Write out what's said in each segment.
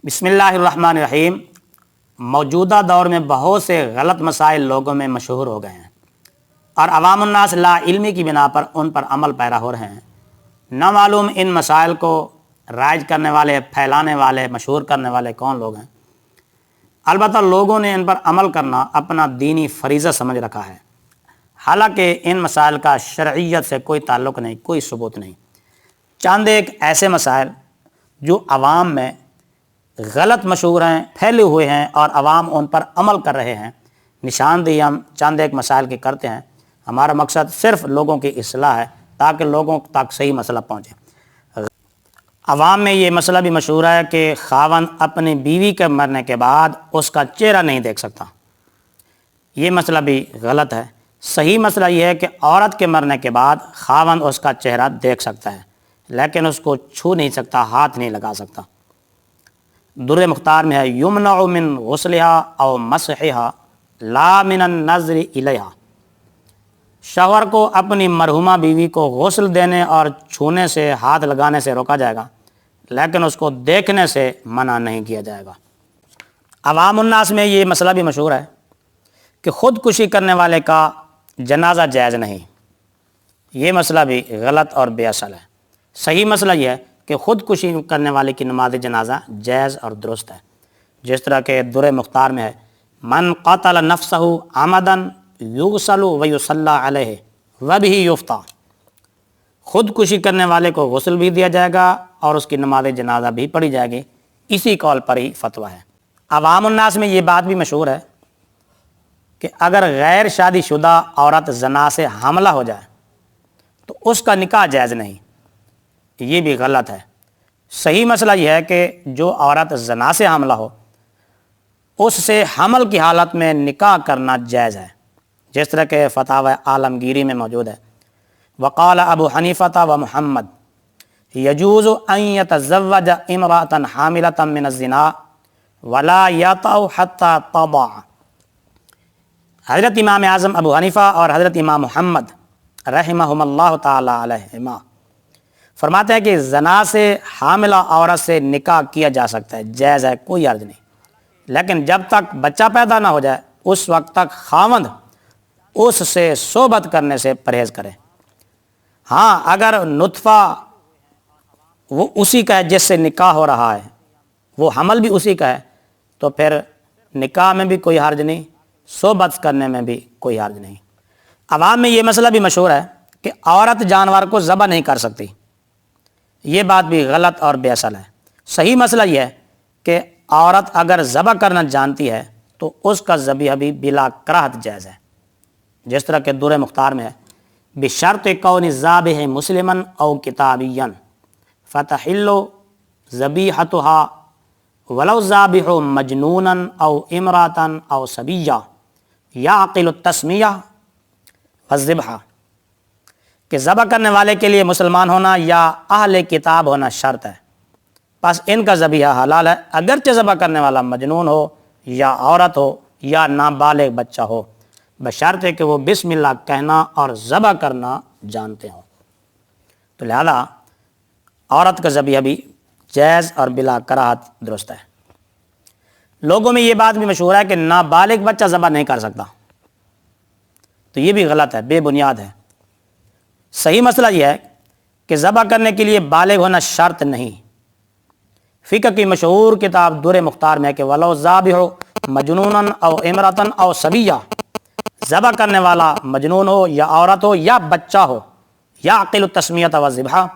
بسم اللہ الرحمن الرحیم۔ موجودہ دور میں بہت سے غلط مسائل لوگوں میں مشہور ہو گئے ہیں اور عوام الناس لا علمی کی بنا پر ان پر عمل پیرا ہو رہے ہیں۔ نہ معلوم ان مسائل کو رائج کرنے والے، پھیلانے والے، مشہور کرنے والے کون لوگ ہیں۔ البتہ لوگوں نے ان پر عمل کرنا اپنا دینی فریضہ سمجھ رکھا ہے، حالانکہ ان مسائل کا شرعیت سے کوئی تعلق نہیں، کوئی ثبوت نہیں۔ چند ایک ایسے مسائل جو عوام میں غلط مشہور ہیں، پھیلے ہوئے ہیں اور عوام ان پر عمل کر رہے ہیں، نشاندہی ہم چند ایک مسائل کی کرتے ہیں۔ ہمارا مقصد صرف لوگوں کی اصلاح ہے تاکہ لوگوں تک صحیح مسئلہ پہنچے۔ عوام میں یہ مسئلہ بھی مشہور ہے کہ خاوند اپنی بیوی کے مرنے کے بعد اس کا چہرہ نہیں دیکھ سکتا۔ یہ مسئلہ بھی غلط ہے۔ صحیح مسئلہ یہ ہے کہ عورت کے مرنے کے بعد خاوند اس کا چہرہ دیکھ سکتا ہے، لیکن اس کو چھو نہیں سکتا، ہاتھ نہیں لگا سکتا۔ در مختار میں ہے یمنع من غسلها او مسحها لا من النظر الیہا۔ شوہر کو اپنی مرحومہ بیوی کو غسل دینے اور چھونے سے، ہاتھ لگانے سے روکا جائے گا، لیکن اس کو دیکھنے سے منع نہیں کیا جائے گا۔ عوام الناس میں یہ مسئلہ بھی مشہور ہے کہ خودکشی کرنے والے کا جنازہ جائز نہیں۔ یہ مسئلہ بھی غلط اور بے اصل ہے۔ صحیح مسئلہ یہ ہے کہ خودکشی کرنے والے کی نماز جنازہ جائز اور درست ہے، جس طرح کہ در مختار میں ہے من قتل نفسہ عمدا یغسل ویصلی علیہ وبہ یفتیٰ۔ خودکشی کرنے والے کو غسل بھی دیا جائے گا اور اس کی نماز جنازہ بھی پڑھی جائے گی، اسی قول پر ہی فتویٰ ہے۔ عوام الناس میں یہ بات بھی مشہور ہے کہ اگر غیر شادی شدہ عورت زنا سے حاملہ ہو جائے تو اس کا نکاح جائز نہیں۔ یہ بھی غلط ہے۔ صحیح مسئلہ یہ ہے کہ جو عورت زنا سے حاملہ ہو اس سے حمل کی حالت میں نکاح کرنا جائز ہے، جس طرح کہ فتاوی عالمگیری میں موجود ہے۔ وقال ابو حنیفہ و محمد یجوز ان یتزوج امرأة حاملة من الزنا ولا یطأ حتی تضع۔ حضرت امام اعظم ابو حنیفہ اور حضرت امام محمد رحمہم اللہ تعالی علیہما فرماتے ہیں کہ زنا سے حاملہ عورت سے نکاح کیا جا سکتا ہے، جائز ہے، کوئی عرض نہیں، لیکن جب تک بچہ پیدا نہ ہو جائے اس وقت تک خاوند اس سے صحبت کرنے سے پرہیز کرے۔ ہاں، اگر نطفہ وہ اسی کا ہے جس سے نکاح ہو رہا ہے، وہ حمل بھی اسی کا ہے، تو پھر نکاح میں بھی کوئی حرج نہیں، صحبت کرنے میں بھی کوئی حرج نہیں۔ عوام میں یہ مسئلہ بھی مشہور ہے کہ عورت جانور کو ذبح نہیں کر سکتی۔ یہ بات بھی غلط اور بے اصل ہے۔ صحیح مسئلہ یہ ہے کہ عورت اگر ذبح کرنا جانتی ہے تو اس کا ذبیحہ بھی بلا کراہت جائز ہے، جس طرح کہ در مختار میں ہے بشرط کون الذابح مسلما او کتابیا فتحل ذبیحتها ولو الذابح مجنونا او امراتا او صبیا یعقل التسمیہ والذبح، کہ ذبح کرنے والے کے لیے مسلمان ہونا یا اہل کتاب ہونا شرط ہے، بس ان کا ذبیحہ حلال ہے، اگرچہ ذبح کرنے والا مجنون ہو یا عورت ہو یا نابالغ بچہ ہو، بشرط ہے کہ وہ بسم اللہ کہنا اور ذبح کرنا جانتے ہوں۔ تو لہذا عورت کا ذبیحہ بھی جائز اور بلا کراہت درست ہے۔ لوگوں میں یہ بات بھی مشہور ہے کہ نابالغ بچہ ذبح نہیں کر سکتا، تو یہ بھی غلط ہے، بے بنیاد ہے۔ صحیح مسئلہ یہ ہے کہ ذبح کرنے کے لیے بالغ ہونا شرط نہیں۔ فقہ کی مشہور کتاب در مختار میں ہے کہ ولو ذابح مجنونا او امراتا او صبیہ، ذبح کرنے والا مجنون ہو یا عورت ہو یا بچہ ہو، یا عقل التسمیۃ والذبح،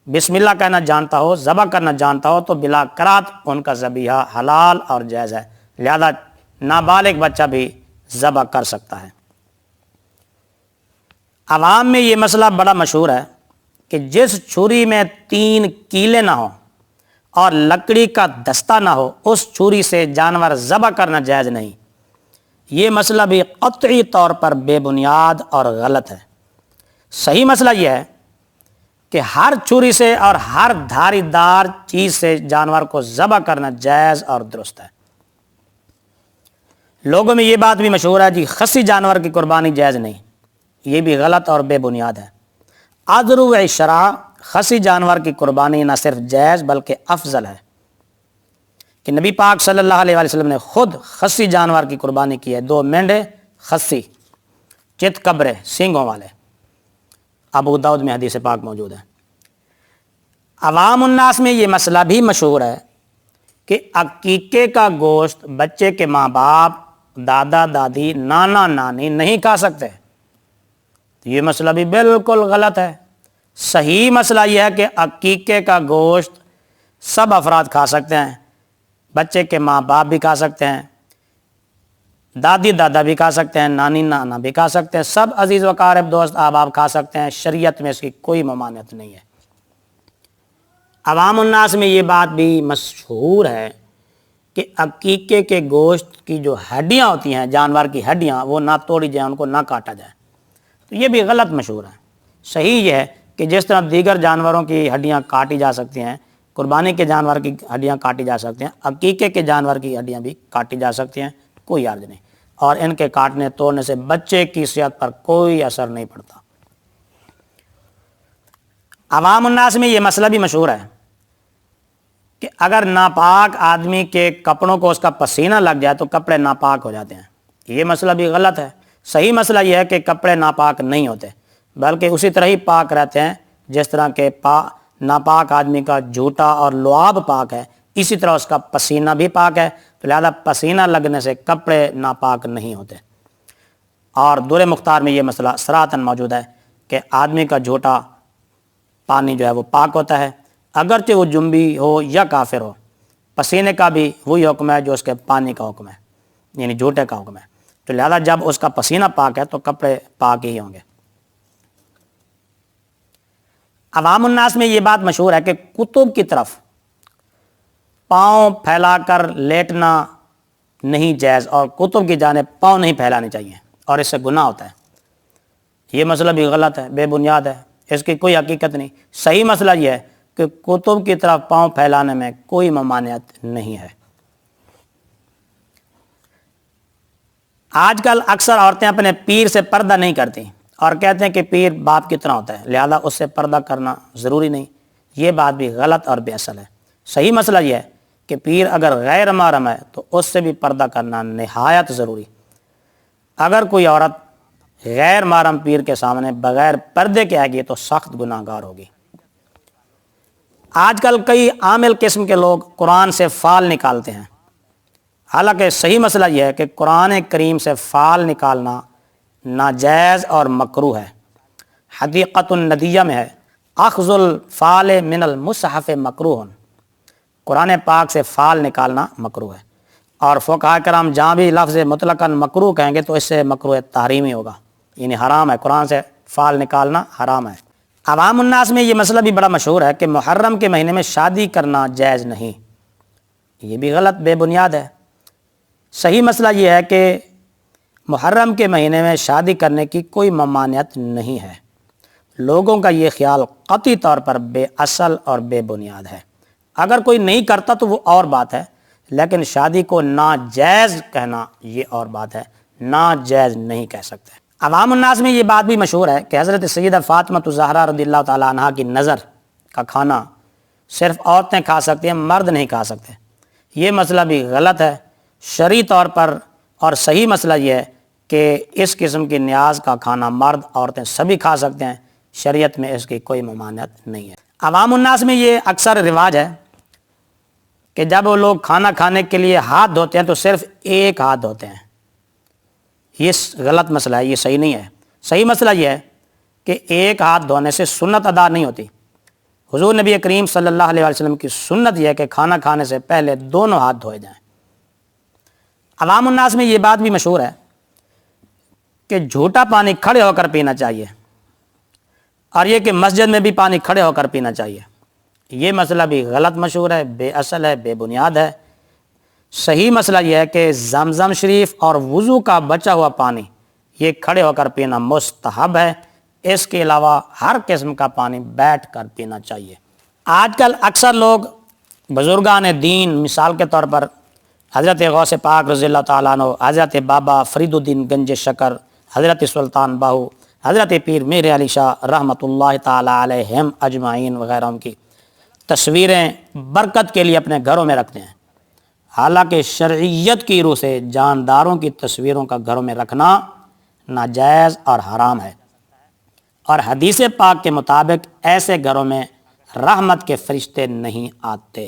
بسم اللہ کہنا جانتا ہو، ذبح کرنا جانتا ہو، تو بلا کراہت ان کا ذبیحہ حلال اور جائز ہے، لہذا نابالغ بچہ بھی ذبح کر سکتا ہے۔ عوام میں یہ مسئلہ بڑا مشہور ہے کہ جس چھری میں 3 کیلیں نہ ہوں اور لکڑی کا دستہ نہ ہو اس چھری سے جانور ذبح کرنا جائز نہیں۔ یہ مسئلہ بھی قطعی طور پر بے بنیاد اور غلط ہے۔ صحیح مسئلہ یہ ہے کہ ہر چھری سے اور ہر دھاری دار چیز سے جانور کو ذبح کرنا جائز اور درست ہے۔ لوگوں میں یہ بات بھی مشہور ہے جی خصی جانور کی قربانی جائز نہیں، یہ بھی غلط اور بے بنیاد ہے۔ عذر و شرع خصی جانور کی قربانی نہ صرف جائز بلکہ افضل ہے، کہ نبی پاک صلی اللہ علیہ وسلم نے خود خصی جانور کی قربانی کی ہے، 2 مینڈے خصی، چت کبرے، سینگوں والے۔ ابو داؤد میں حدیث پاک موجود ہے۔ عوام الناس میں یہ مسئلہ بھی مشہور ہے کہ عقیقے کا گوشت بچے کے ماں باپ، دادا دادی، نانا نانی نہیں کھا سکتے۔ یہ مسئلہ بھی بالکل غلط ہے۔ صحیح مسئلہ یہ ہے کہ عقیقے کا گوشت سب افراد کھا سکتے ہیں، بچے کے ماں باپ بھی کھا سکتے ہیں، دادی دادا بھی کھا سکتے ہیں، نانی نانا بھی کھا سکتے ہیں، سب عزیز و اقارب دوست احباب کھا سکتے ہیں، شریعت میں اس کی کوئی ممانعت نہیں ہے۔ عوام الناس میں یہ بات بھی مشہور ہے کہ عقیقے کے گوشت کی جو ہڈیاں ہوتی ہیں، جانور کی ہڈیاں، وہ نہ توڑی جائیں، ان کو نہ کاٹا جائے۔ تو یہ بھی غلط مشہور ہے۔ صحیح یہ ہے کہ جس طرح دیگر جانوروں کی ہڈیاں کاٹی جا سکتی ہیں، قربانی کے جانور کی ہڈیاں کاٹی جا سکتی ہیں، عقیقے کے جانور کی ہڈیاں بھی کاٹی جا سکتی ہیں، کوئی حرج نہیں، اور ان کے کاٹنے توڑنے سے بچے کی صحت پر کوئی اثر نہیں پڑتا۔ عوام الناس میں یہ مسئلہ بھی مشہور ہے کہ اگر ناپاک آدمی کے کپڑوں کو اس کا پسینہ لگ جائے تو کپڑے ناپاک ہو جاتے ہیں۔ یہ مسئلہ بھی غلط ہے۔ صحیح مسئلہ یہ ہے کہ کپڑے ناپاک نہیں ہوتے، بلکہ اسی طرح ہی پاک رہتے ہیں جس طرح کہ ناپاک آدمی کا جھوٹا اور لعاب پاک ہے، اسی طرح اس کا پسینہ بھی پاک ہے، تو لہذا پسینہ لگنے سے کپڑے ناپاک نہیں ہوتے۔ اور دور مختار میں یہ مسئلہ صراحتاً موجود ہے کہ آدمی کا جھوٹا پانی جو ہے وہ پاک ہوتا ہے، اگرچہ وہ جنبی ہو یا کافر ہو۔ پسینے کا بھی وہی حکم ہے جو اس کے پانی کا حکم ہے، یعنی جھوٹے کا حکم ہے۔ تو لہذا جب اس کا پسینہ پاک ہے تو کپڑے پاک ہی ہوں گے۔ عوام الناس میں یہ بات مشہور ہے کہ کتب کی طرف پاؤں پھیلا کر لیٹنا نہیں جائز، اور کتب کی جانب پاؤں نہیں پھیلانے چاہیے، اور اس سے گناہ ہوتا ہے۔ یہ مسئلہ بھی غلط ہے، بے بنیاد ہے، اس کی کوئی حقیقت نہیں۔ صحیح مسئلہ یہ ہے کہ کتب کی طرف پاؤں پھیلانے میں کوئی ممانعت نہیں ہے۔ آج کل اکثر عورتیں اپنے پیر سے پردہ نہیں کرتی اور کہتے ہیں کہ پیر باپ کی طرح ہوتا ہے، لہذا اس سے پردہ کرنا ضروری نہیں۔ یہ بات بھی غلط اور بے اصل ہے۔ صحیح مسئلہ یہ ہے کہ پیر اگر غیر محرم ہے تو اس سے بھی پردہ کرنا نہایت ضروری۔ اگر کوئی عورت غیر محرم پیر کے سامنے بغیر پردے کے آئے گی تو سخت گناہ گار ہوگی۔ آج کل کئی عامل قسم کے لوگ قرآن سے فال نکالتے ہیں، حالانکہ صحیح مسئلہ یہ ہے کہ قرآن کریم سے فال نکالنا ناجائز اور مکروہ ہے۔ حدیقۃ الندیہ میں ہے اخذ الفال من المصحف مکروہ، قرآن پاک سے فال نکالنا مکروہ ہے۔ اور فقہاء کرام جہاں بھی لفظ مطلقاً مکروہ کہیں گے تو اس سے مکروہ تحریمی ہوگا، یعنی حرام ہے، قرآن سے فال نکالنا حرام ہے۔ عوام الناس میں یہ مسئلہ بھی بڑا مشہور ہے کہ محرم کے مہینے میں شادی کرنا جائز نہیں۔ یہ بھی غلط، بے بنیاد ہے۔ صحیح مسئلہ یہ ہے کہ محرم کے مہینے میں شادی کرنے کی کوئی ممانعت نہیں ہے۔ لوگوں کا یہ خیال قطعی طور پر بے اصل اور بے بنیاد ہے۔ اگر کوئی نہیں کرتا تو وہ اور بات ہے، لیکن شادی کو ناجائز کہنا یہ اور بات ہے، ناجائز نہیں کہہ سکتے۔ عوام الناس میں یہ بات بھی مشہور ہے کہ حضرت سیدہ فاطمہ الزہرا رضی اللہ تعالیٰ عنہا کی نظر کا کھانا صرف عورتیں کھا سکتی ہیں، مرد نہیں کھا سکتے۔ یہ مسئلہ بھی غلط ہے شرعی طور پر، اور صحیح مسئلہ یہ ہے کہ اس قسم کی نیاز کا کھانا مرد عورتیں سبھی کھا سکتے ہیں، شریعت میں اس کی کوئی ممانعت نہیں ہے۔ عوام الناس میں یہ اکثر رواج ہے کہ جب وہ لوگ کھانا کھانے کے لیے ہاتھ دھوتے ہیں تو صرف ایک ہاتھ دھوتے ہیں۔ یہ غلط مسئلہ ہے، یہ صحیح نہیں ہے۔ صحیح مسئلہ یہ ہے کہ ایک ہاتھ دھونے سے سنت ادا نہیں ہوتی۔ حضور نبی کریم صلی اللہ علیہ وسلم کی سنت یہ ہے کہ کھانا کھانے سے پہلے دونوں ہاتھ دھوئے جائیں۔ عوام الناس میں یہ بات بھی مشہور ہے کہ جھوٹا پانی کھڑے ہو کر پینا چاہیے، اور یہ کہ مسجد میں بھی پانی کھڑے ہو کر پینا چاہیے۔ یہ مسئلہ بھی غلط مشہور ہے، بے اصل ہے، بے بنیاد ہے۔ صحیح مسئلہ یہ ہے کہ زمزم شریف اور وضو کا بچا ہوا پانی یہ کھڑے ہو کر پینا مستحب ہے۔ اس کے علاوہ ہر قسم کا پانی بیٹھ کر پینا چاہیے۔ آج کل اکثر لوگ بزرگان دین، مثال کے طور پر حضرت غوث پاک رضی اللہ تعالیٰ عنہ، حضرت بابا فرید الدین گنج شکر، حضرت سلطان باہو، حضرت پیر میر علی شاہ رحمۃ اللہ تعالیٰ علیہم اجمعین وغیرہ کی تصویریں برکت کے لیے اپنے گھروں میں رکھتے ہیں، حالانکہ شرعیت کی روح سے جانداروں کی تصویروں کا گھروں میں رکھنا ناجائز اور حرام ہے، اور حدیث پاک کے مطابق ایسے گھروں میں رحمت کے فرشتے نہیں آتے۔